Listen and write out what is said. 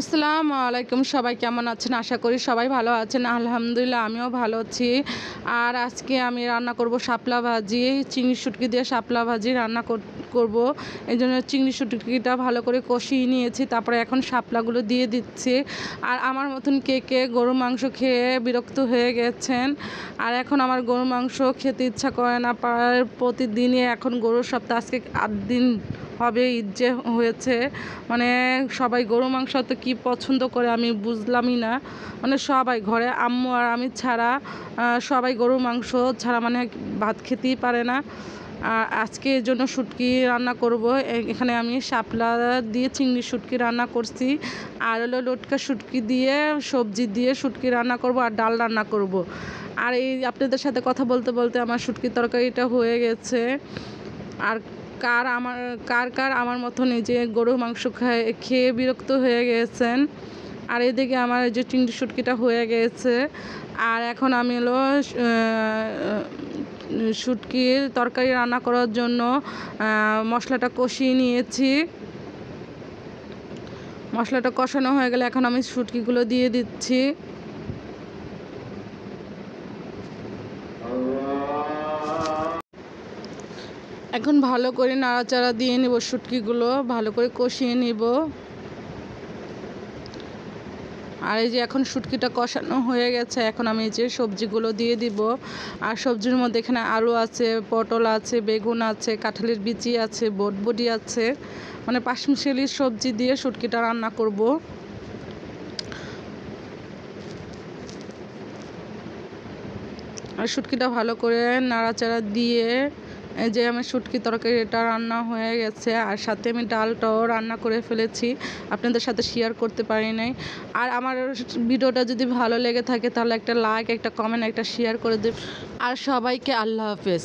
আসসালামু আলাইকুম। সবাই কেমন আছেন? আশা করি সবাই ভালো আছেন। আলহামদুলিল্লাহ আমিও ভালো আছি। আর আজকে আমি রান্না করব শাপলা ভাজি, চিংড়ি শুটকি দিয়ে শাপলা ভাজি রান্না করব। এই জন্য চিংড়ি শুটকিটা ভালো করে কষিয়ে নিয়েছি, তারপরে এখন শাপলাগুলো দিয়ে দিচ্ছি। আর আমার মতন কে কে গরু মাংস খেয়ে বিরক্ত হয়ে গেছেন, আর এখন আমার গরু মাংস খেতে ইচ্ছা করে না। প্রতিদিনই এখন গরুর সপ্তাহ, আজকে 8 দিন হবে ঈদ যে হয়েছে। মানে সবাই গরু মাংস তো কী পছন্দ করে আমি বুঝলামই না। মানে সবাই ঘরে আম্মু আর আমি ছাড়া সবাই গরু মাংস ছাড়া মানে ভাত খেতেই পারে না। আর আজকে এর জন্য শুটকি রান্না করব। এখানে আমি শাপলা দিয়ে চিংড়ি শুটকি রান্না করছি, আর হলো লটকা শুটকি দিয়ে সবজি দিয়ে শুটকি রান্না করব, আর ডাল রান্না করব। আর এই আপনাদের সাথে কথা বলতে বলতে আমার শুটকির তরকারিটা হয়ে গেছে। আর কার কার আমার মতন এই যে গরু মাংস খেয়ে বিরক্ত হয়ে গেছেন। আর এদিকে আমার এই যে চিংড়ি শুটকিটা হয়ে গেছে। আর এখন আমি হলো শুটকির তরকারি রান্না করার জন্য মশলাটা কষিয়ে নিয়েছি। মশলাটা কষানো হয়ে গেলে এখন আমি শুটকিগুলো দিয়ে দিচ্ছি। এখন ভালো করে নাড়াচাড়া দিয়ে নেব, শুটকিগুলো ভালো করে কষিয়ে নেব। আর এই যে এখন শুটকিটা কষানো হয়ে গেছে, এখন আমি এই যে সবজিগুলো দিয়ে দিব। আর সবজির মধ্যে এখানে আলু আছে, পটল আছে, বেগুন আছে, কাঁঠালের বিচি আছে, বটবটি আছে, মানে পাঁচমিশালি সবজি দিয়ে শুটকিটা রান্না করব। আর শুটকিটা ভালো করে নাড়াচাড়া দিয়ে এই যে আমার শুটকি তরকারিটা রান্না হয়ে গেছে, আর সাথে আমি ডালটাও রান্না করে ফেলেছি, আপনাদের সাথে শেয়ার করতে পারি নাই। আর আমার ভিডিওটা যদি ভালো লেগে থাকে তাহলে একটা লাইক, একটা কমেন্ট, একটা শেয়ার করে দেব। আর সবাইকে আল্লাহ হাফেজ।